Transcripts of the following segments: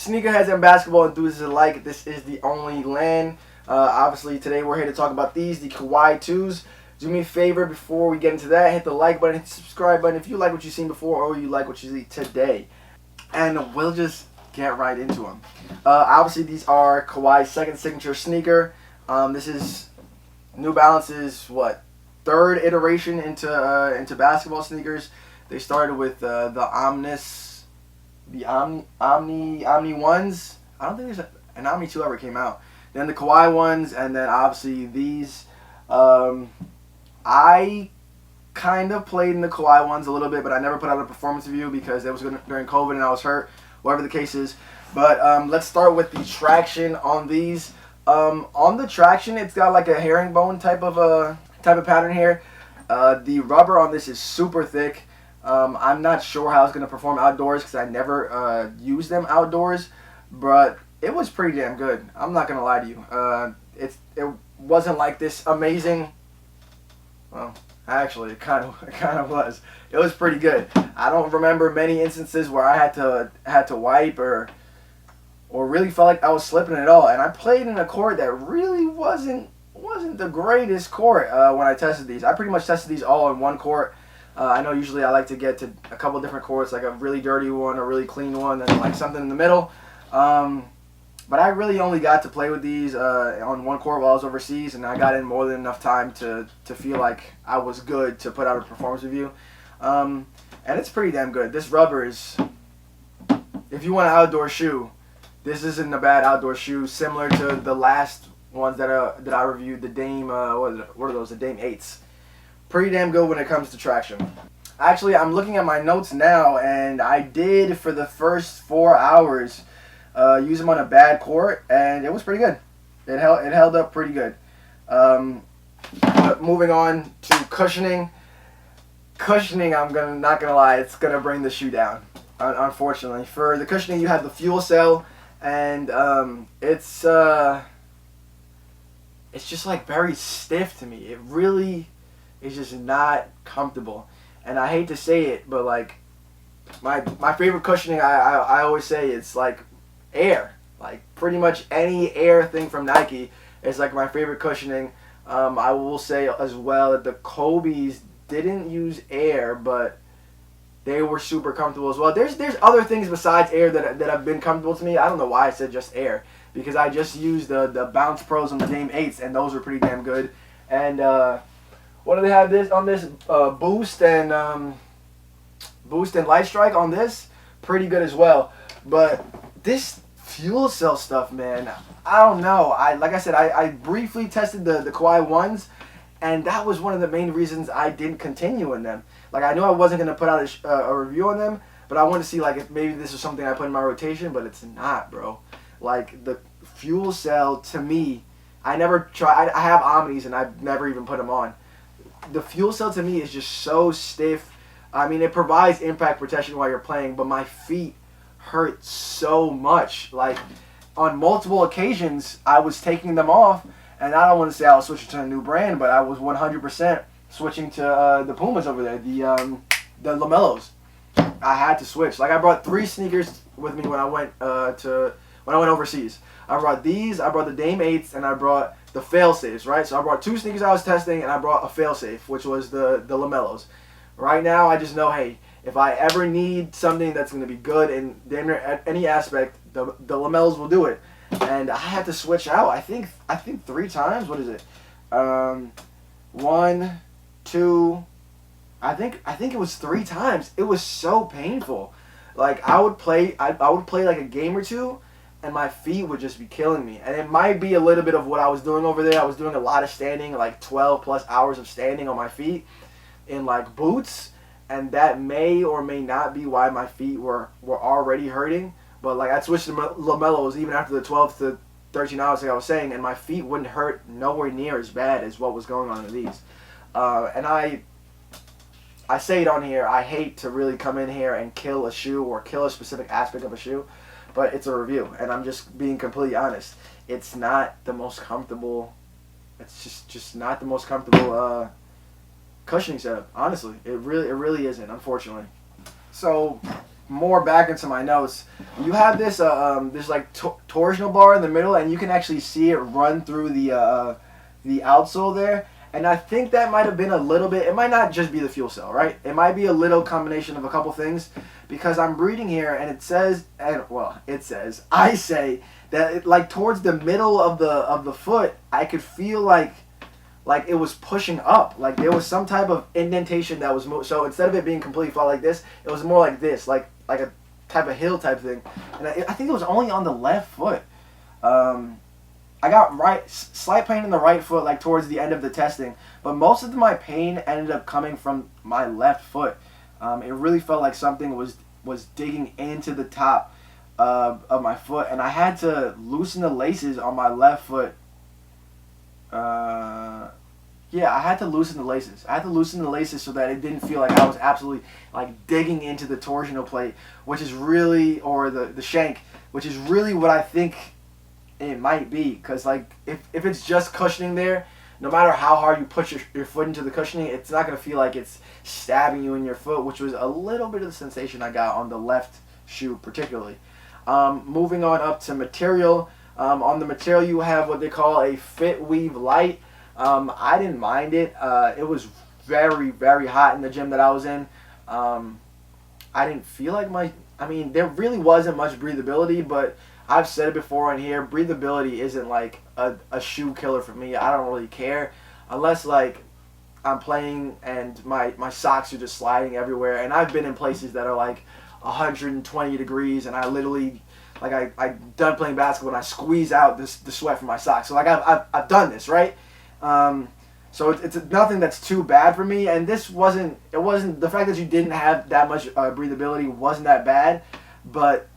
Sneakerheads and basketball enthusiasts alike, this is the only land. Obviously, today we're here to talk about these, the KAWHI 2s. Do me a favor before we get into that, hit the like button, hit the subscribe button if you like what you've seen before or you like what you see today. And we'll just get right into them. Obviously, these are KAWHI's second signature sneaker. This is New Balance's, third iteration into basketball sneakers. They started with the Omni ones. I don't think there's an Omni 2 ever came out. Then the KAWHI ones, and then obviously these. I kind of played in the KAWHI ones a little bit, but I never put out a performance review because it was during COVID and I was hurt, whatever the case is. But let's start with the traction on these. On the traction, it's got like a herringbone type of pattern here. The rubber on this is super thick. I'm not sure how it's going to perform outdoors because I never used them outdoors, but it was pretty damn good. I'm not going to lie to you. It wasn't like this amazing. Well, actually, it kind of was. It was pretty good. I don't remember many instances where I had to wipe or really felt like I was slipping at all. And I played in a court that really wasn't the greatest court when I tested these. I pretty much tested these all in one court. I know usually I like to get to a couple different courts, like a really dirty one, a really clean one, and like something in the middle. But I really only got to play with these on one court while I was overseas, and I got in more than enough time to feel like I was good to put out a performance review. And it's pretty damn good. This rubber is, if you want an outdoor shoe, this isn't a bad outdoor shoe, similar to the last ones that I reviewed, the Dame, what are those, the Dame 8s. Pretty damn good when it comes to traction. Actually, I'm looking at my notes now, and I did, for the first 4 hours, use them on a bad court, and it was pretty good. It held up pretty good. But moving on to cushioning. Cushioning, not gonna lie, it's gonna bring the shoe down. Unfortunately, for the cushioning, you have the fuel cell, and it's just like very stiff to me. It really is just not comfortable, and I hate to say it, but like my favorite cushioning, I always say it's like Air. Like pretty much any Air thing from Nike is like my favorite cushioning. I will say as well that the Kobe's didn't use Air, but they were super comfortable as well. There's other things besides Air that have been comfortable to me. I don't know why I said just Air, because I just used the Bounce Pros on the Dame 8s, and those were pretty damn good. And what do they have on this? Boost and Light Strike on this, pretty good as well. But this fuel cell stuff, man, I don't know. Like I said, I briefly tested the KAWHI ones, and that was one of the main reasons I didn't continue in them. Like, I knew I wasn't going to put out a review on them, but I wanted to see like if maybe this was something I put in my rotation, but it's not, bro. Like, the fuel cell, to me, I never tried. I have Omnis, and I've never even put them on. The fuel cell, to me, is just so stiff. I mean, it provides impact protection while you're playing, but my feet hurt so much. Like, on multiple occasions, I was taking them off, and I don't want to say I was switching to a new brand, but I was 100% switching to the Pumas over there, the Lamellos. I had to switch. Like, I brought 3 sneakers with me when I went overseas. I brought these, I brought the Dame 8s, and I brought the fail-safes, right? So I brought 2 sneakers I was testing, and I brought a fail-safe, which was the Lamellos. Right now, I just know, hey, if I ever need something that's going to be good in damn near any aspect, the Lamellos will do it. And I had to switch out. I think 3 times. What is it? 1, 2. I think it was 3 times. It was so painful. Like, I would play like a game or two, and my feet would just be killing me. And it might be a little bit of what I was doing over there. I was doing a lot of standing, like 12 plus hours of standing on my feet in like boots, and that may or may not be why my feet were already hurting. But like, I switched to Lamellos even after the 12 to 13 hours, like I was saying, and my feet wouldn't hurt nowhere near as bad as what was going on in these. And I say it on here, I hate to really come in here and kill a shoe or kill a specific aspect of a shoe, but it's a review, and I'm just being completely honest. It's not the most comfortable. It's just not the most comfortable cushioning setup. Honestly, it really isn't. Unfortunately. So more back into my notes, you have this this like torsional bar in the middle, and you can actually see it run through the outsole there. And I think that might have been a little bit. It might not just be the fuel cell, right? It might be a little combination of a couple things, because I'm reading here and it says, I say that like towards the middle of the foot, I could feel like it was pushing up, like there was some type of indentation that was so instead of it being completely flat like this, it was more like this, like a type of hill type thing. And I think it was only on the left foot. I got slight pain in the right foot like towards the end of the testing, but most of my pain ended up coming from my left foot. It really felt like something was digging into the top of my foot, and I had to loosen the laces on my left foot. Yeah, I had to loosen the laces. I had to loosen the laces so that it didn't feel like I was absolutely like digging into the torsional plate, which is really, or the shank, which is really what I think it might be. Because like if it's just cushioning there, no matter how hard you put your foot into the cushioning, it's not going to feel like it's stabbing you in your foot, which was a little bit of the sensation I got on the left shoe particularly. Moving on up to material. On the material you have what they call a Fit Weave Light. I didn't mind it. It was very, very hot in the gym that I was in. I didn't feel like there really wasn't much breathability, but I've said it before on here, breathability isn't like a shoe killer for me. I don't really care unless like I'm playing and my socks are just sliding everywhere, and I've been in places that are like 120 degrees and I literally I done playing basketball and I squeeze out the sweat from my socks. So like I've done this, right? So it's nothing that's too bad for me, and it wasn't the fact that you didn't have that much breathability wasn't that bad, but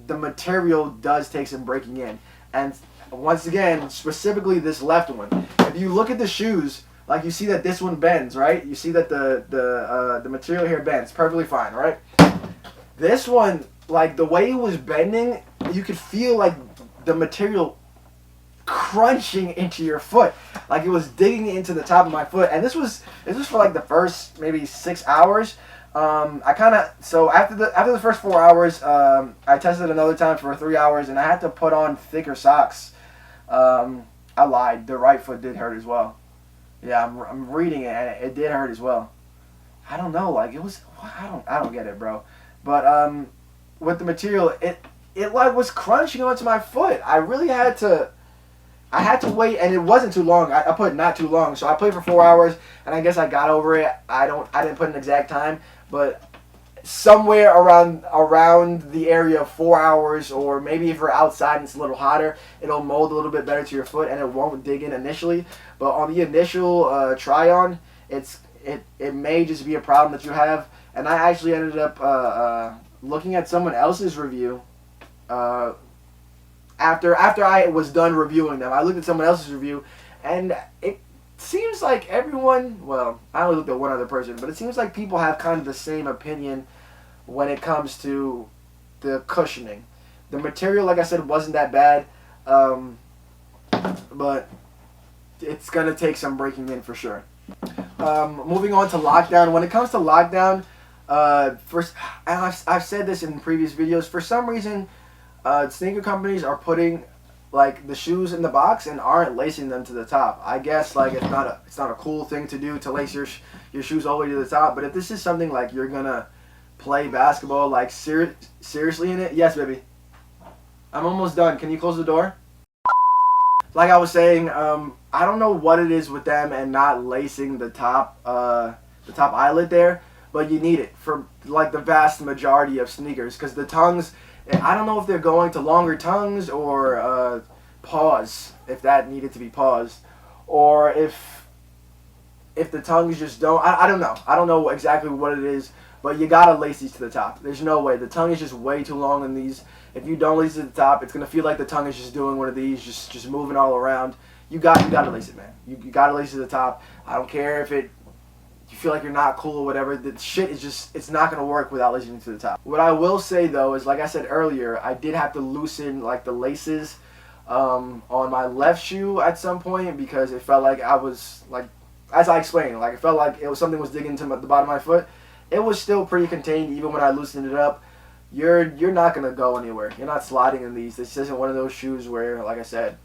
the material does take some breaking in. And once again, specifically this left one, if you look at the shoes, like you see that this one bends, right? You see that the material here bends perfectly fine, right? This one, like the way it was bending, you could feel like the material crunching into your foot, like it was digging into the top of my foot. And this was for like the first maybe 6 hours. So after the first 4 hours, I tested another time for 3 hours, and I had to put on thicker socks. I lied. The right foot did hurt as well. Yeah, I'm reading it, and it did hurt as well. I don't know, like it was. I don't get it, bro. But with the material, it like was crunching onto my foot. I really had to. I had to wait, and it wasn't too long. I put not too long, so I played for 4 hours, and I guess I got over it. I didn't put an exact time, but somewhere around the area of 4 hours, or maybe if you're outside and it's a little hotter, it'll mold a little bit better to your foot, and it won't dig in initially. But on the initial try on, it may just be a problem that you have. And I actually ended up looking at someone else's review. After I was done reviewing them, I looked at someone else's review, and it seems like everyone, well, I only looked at one other person, but it seems like people have kind of the same opinion when it comes to the cushioning. The material, like I said, wasn't that bad, but it's going to take some breaking in for sure. Moving on to lockdown. When it comes to lockdown, first, and I've said this in previous videos, for some reason, sneaker companies are putting like the shoes in the box and aren't lacing them to the top. I guess like it's not a cool thing to do to lace your shoes all the way to the top. But if this is something like you're gonna play basketball like seriously in it, yes, baby. I'm almost done. Can you close the door? Like I was saying, I don't know what it is with them and not lacing the top eyelet there, but you need it for like the vast majority of sneakers, because the tongues. I don't know if they're going to longer tongues or pause, if that needed to be paused, or if the tongues just don't. I don't know. I don't know exactly what it is, but you gotta lace these to the top. There's no way. The tongue is just way too long in these. If you don't lace it to the top, it's gonna feel like the tongue is just doing one of these, just moving all around. You gotta lace it, man. You gotta lace it to the top. I don't care if you feel like you're not cool or whatever. The shit is just, it's not going to work without lacing it to the top. What I will say though is, like I said earlier, I did have to loosen like the laces on my left shoe at some point, because it felt like I was like, as I explained, like it felt like something was digging into the bottom of my foot. it was still pretty contained even when I loosened it up. You're not gonna go anywhere. You're not sliding in these. This isn't one of those shoes where, like I said,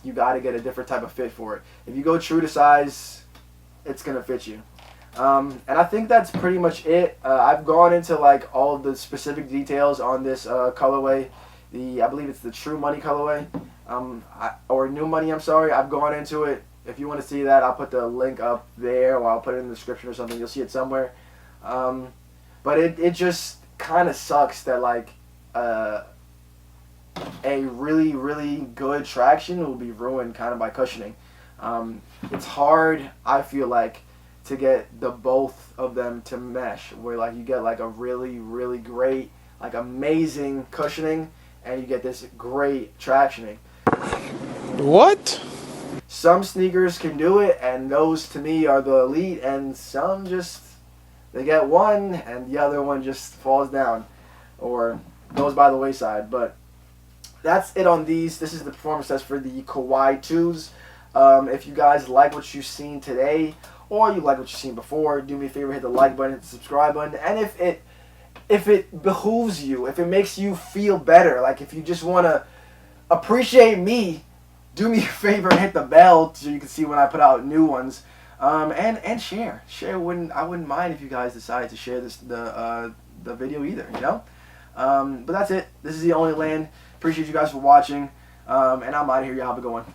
you got to get a different type of fit for it. If you go true to size, it's gonna fit you. And I think that's pretty much it. I've gone into like all of the specific details on this colorway. I believe it's the True Money colorway, or New Money. I'm sorry. I've gone into it. If you want to see that, I'll put the link up there, or I'll put it in the description or something. You'll see it somewhere. But it just kind of sucks that like a really good traction will be ruined kind of by cushioning. It's hard, I feel like, to get the both of them to mesh, where like you get like a really great, like amazing cushioning, and you get this great tractioning. What? Some sneakers can do it, and those to me are the elite, and some just, they get one and the other one just falls down or goes by the wayside. But that's it on these. This is the performance test for the KAWHI 2s. If you guys like what you've seen today, or you like what you've seen before, do me a favor, hit the like button, hit the subscribe button. And if it behooves you, if it makes you feel better, like if you just want to appreciate me, do me a favor and hit the bell so you can see when I put out new ones. And share. I wouldn't mind if you guys decide to share the video either, you know? But that's it. This is The Only Land. Appreciate you guys for watching. And I'm out of here. Y'all have a good one.